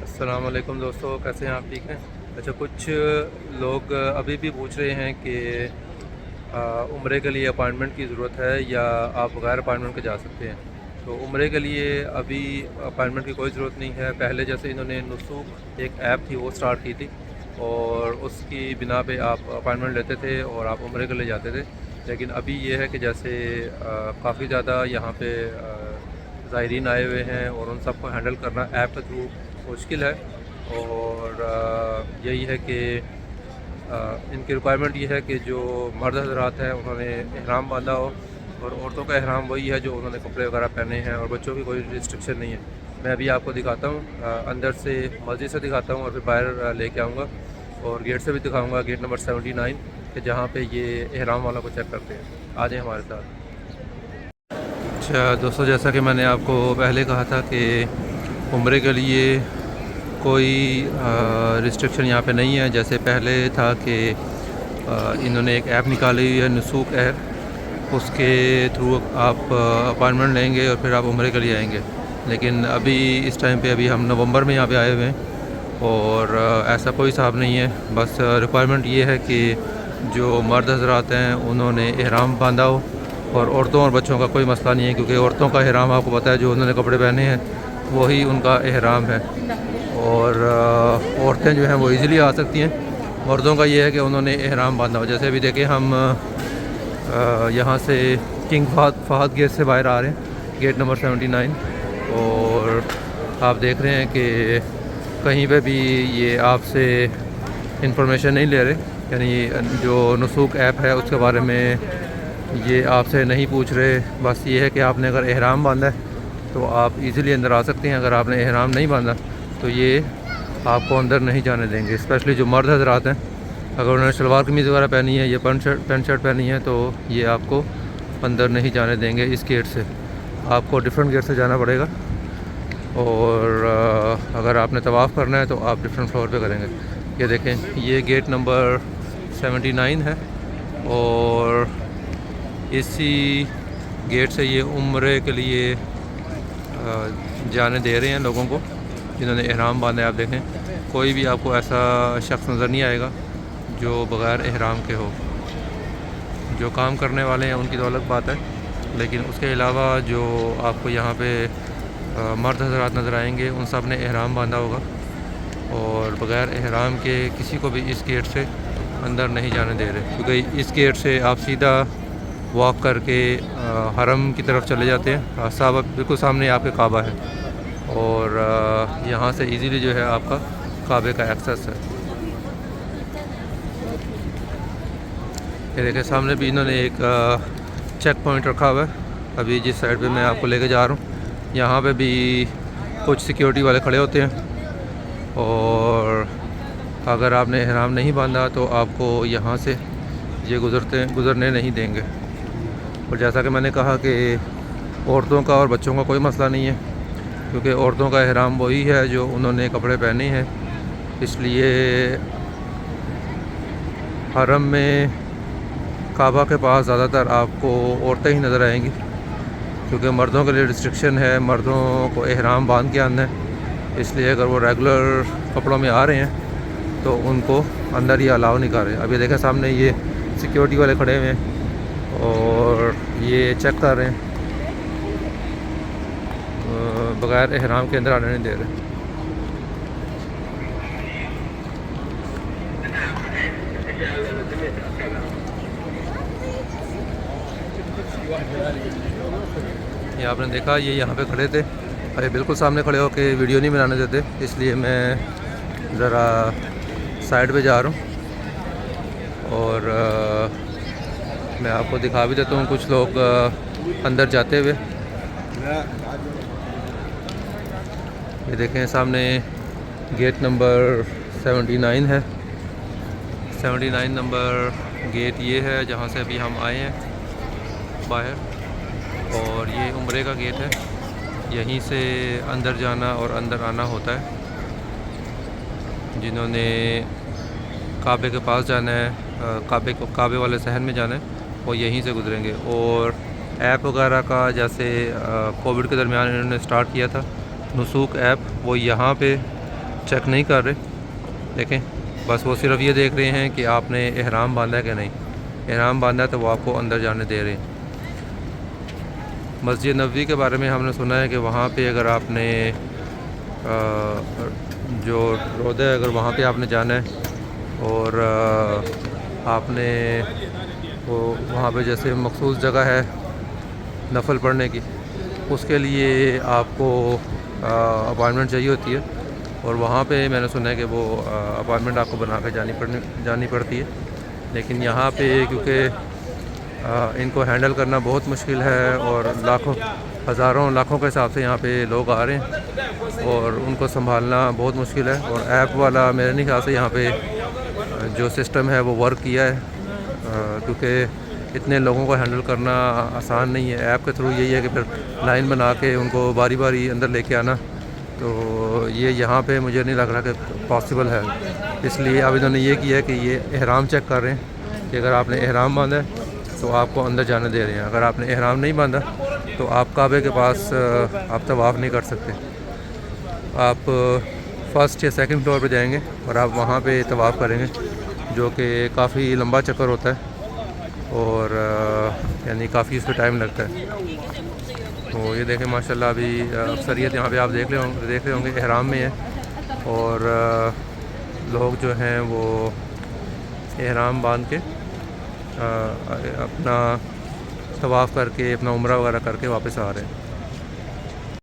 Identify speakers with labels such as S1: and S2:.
S1: अस्सलाम वालेकुम दोस्तों, कैसे हैं आप? ठीक हैं? अच्छा, कुछ लोग अभी भी पूछ रहे हैं कि उम्रे के लिए अपॉइंटमेंट की ज़रूरत है या आप बगैर अपॉइंटमेंट के जा सकते हैं। तो उम्रे के लिए अभी अपॉइंटमेंट की कोई ज़रूरत नहीं है। पहले जैसे इन्होंने नुसूक एक ऐप थी वो स्टार्ट की थी और उसकी बिना पे आप अपॉइंटमेंट लेते थे और आप उम्रे के लिए जाते थे। लेकिन अभी ये है कि जैसे काफ़ी ज़्यादा यहाँ पे ज़ायरीन आए हुए हैं और उन सबको हैंडल करना ऐप के थ्रू मुश्किल है। और यही है कि इनकी रिक्वायरमेंट ये है कि जो मर्द हज़रात हैं उन्होंने इहराम बांधा हो और औरतों का इहराम वही है जो उन्होंने कपड़े वगैरह पहने हैं और बच्चों की कोई रिस्ट्रिक्शन नहीं है। मैं अभी आपको दिखाता हूँ, अंदर से मस्जिद से दिखाता हूँ और फिर बाहर लेके आऊँगा और गेट से भी दिखाऊँगा, गेट नंबर 79 कि जहाँ पे ये इहराम वाला को चेक करते हैं। आ जाएँ हमारे साथ। अच्छा दोस्तों, जैसा कि मैंने आपको पहले कहा था कि उम्रे के लिए कोई रिस्ट्रिक्शन यहाँ पे नहीं है। जैसे पहले था कि इन्होंने एक ऐप निकाली हुई है नुसूक ऐप, उसके थ्रू आप अपॉइंटमेंट लेंगे और फिर आप उम्रे के लिए आएंगे। लेकिन अभी इस टाइम पे अभी हम नवंबर में यहाँ पे आए हुए हैं और ऐसा कोई हिसाब नहीं है। बस रिक्वायरमेंट ये है कि जो मर्द हज़रात हैं उन्होंने इहराम बांधा हो और औरतों और बच्चों का कोई मसला नहीं है, क्योंकि औरतों का इहराम आपको पता है, जो उन्होंने कपड़े पहने हैं वही उनका इहराम है। और औरतें जो हैं वो इजीली आ सकती हैं। मर्दों का ये है कि उन्होंने इहराम बांधा हो। जैसे अभी देखें हम यहाँ से किंग फहद गेट से बाहर आ रहे हैं, गेट नंबर 79, और आप देख रहे हैं कि कहीं पे भी ये आपसे इंफॉर्मेशन नहीं ले रहे। यानी जो नुसूक ऐप है उसके बारे में ये आपसे नहीं पूछ रहे। बस ये है कि आपने अगर एहराम बांधा है तो आप इजीली अंदर आ सकते हैं। अगर आपने एहराम नहीं बांधा तो ये आपको अंदर नहीं जाने देंगे। स्पेशली जो मर्द हज़रात हैं, अगर उन्होंने शलवार कमीज़ वगैरह पहनी है या पैंट शर्ट पहनी है तो ये आपको अंदर नहीं जाने देंगे। इस गेट से आपको डिफरेंट गेट से जाना पड़ेगा। और अगर आपने तवाफ़ करना है तो आप डिफरेंट फ्लोर पे करेंगे। ये देखें, ये गेट नंबर 79 है और इसी गेट से ये उम्रे के लिए जाने दे रहे हैं लोगों को जिन्होंने इहराम बांधा है। आप देखें, कोई भी आपको ऐसा शख्स नज़र नहीं आएगा जो बग़ैर इहराम के हो। जो काम करने वाले हैं उनकी तो अलग बात है, लेकिन उसके अलावा जो आपको यहाँ पे मर्द हज़रात नज़र आएंगे उन सब ने इहराम बांधा होगा और बग़ैर इहराम के किसी को भी इस गेट से अंदर नहीं जाने दे रहे, क्योंकि इस गेट से आप सीधा वॉक करके हरम की तरफ चले जाते हैं। साहब बिल्कुल सामने आपके काबा है और यहाँ से इजीली जो है आपका काबे का एक्सेस है। ये देखिए, सामने भी इन्होंने एक चेक पॉइंट रखा हुआ है। अभी जिस साइड पे मैं आपको लेके जा रहा हूँ यहाँ पे भी कुछ सिक्योरिटी वाले खड़े होते हैं और अगर आपने इहराम नहीं बांधा तो आपको यहाँ से ये गुज़रने नहीं देंगे। और जैसा कि मैंने कहा कि औरतों का और बच्चों का कोई मसला नहीं है, क्योंकि औरतों का इहराम वही है जो उन्होंने कपड़े पहने हैं। इसलिए हरम में काबा के पास ज़्यादातर आपको औरतें ही नज़र आएंगी, क्योंकि मर्दों के लिए रिस्ट्रिक्शन है, मर्दों को इहराम बांध के आना है। इसलिए अगर वो रेगुलर कपड़ों में आ रहे हैं तो उनको अंदर ही अलाउ नहीं कर रहे। अभी देखें, सामने ये सिक्योरिटी वाले खड़े हुए हैं और ये चेक कर रहे हैं, बग़ैर इहराम के अंदर आने नहीं दे रहे। ये आपने देखा, ये यहाँ पे खड़े थे, अरे बिल्कुल सामने खड़े होकर वीडियो नहीं बनाने देते, इसलिए मैं ज़रा साइड पे जा रहा हूँ और मैं आपको दिखा भी देता हूँ कुछ लोग अंदर जाते हुए। ये देखें, सामने गेट नंबर 79 है। 79 नंबर गेट ये है जहाँ से अभी हम आए हैं बाहर, और ये उम्रे का गेट है। यहीं से अंदर जाना और अंदर आना होता है। जिन्होंने काबे के पास जाना है, काबे वाले शहर में जाना है, वो यहीं से गुजरेंगे। और ऐप वगैरह का जैसे कोविड के दरमियान इन्होंने स्टार्ट किया था नुसूक ऐप, वो यहाँ पे चेक नहीं कर रहे। देखें, बस वो सिर्फ ये देख रहे हैं कि आपने एहराम बांधा है कि नहीं। एहराम बांधा है तो वो आपको अंदर जाने दे रहे हैं। मस्जिद नबवी के बारे में हमने सुना है कि वहाँ पे अगर आपने जो रोज़ा है अगर वहाँ पे आपने जाना है और आपने वो वहाँ पे जैसे मखसूस जगह है नफल पढ़ने की, उसके लिए आपको अपॉइंटमेंट चाहिए होती है और वहाँ पे मैंने सुना है कि वो अपॉइंटमेंट आपको बना कर जानी पड़ती है। लेकिन यहाँ पे क्योंकि इनको हैंडल करना बहुत मुश्किल है और लाखों हज़ारों लाखों के हिसाब से यहाँ पे लोग आ रहे हैं और उनको संभालना बहुत मुश्किल है। और ऐप वाला मेरे नहीं ख्याल से यहाँ पे जो सिस्टम है वो वर्क किया है, क्योंकि इतने लोगों को हैंडल करना आसान नहीं है। ऐप के थ्रू यही है कि फिर लाइन बना के उनको बारी बारी अंदर लेके आना, तो ये यहाँ पे मुझे नहीं लग रहा कि पॉसिबल है। इसलिए अब इन्होंने ये किया है कि ये एहराम चेक कर रहे हैं कि अगर आपने एहराम बांधा है तो आपको अंदर जाने दे रहे हैं। अगर आपने एहराम नहीं बांधा तो आप काबे के पास आप तवाफ़ नहीं कर सकते। आप फर्स्ट या सेकंड फ्लोर पे जाएंगे और आप वहाँ पे तवाफ़ करेंगे, जो कि काफ़ी लंबा चक्कर होता है और यानी काफ़ी इस पर टाइम लगता है। तो ये देखें माशाल्लाह अभी अक्सरियत यहाँ पे आप देख रहे होंगे एहराम में है और लोग जो हैं वो एहराम बांध के अपना तवाफ़ करके अपना उम्रा वगैरह करके वापस आ रहे हैं।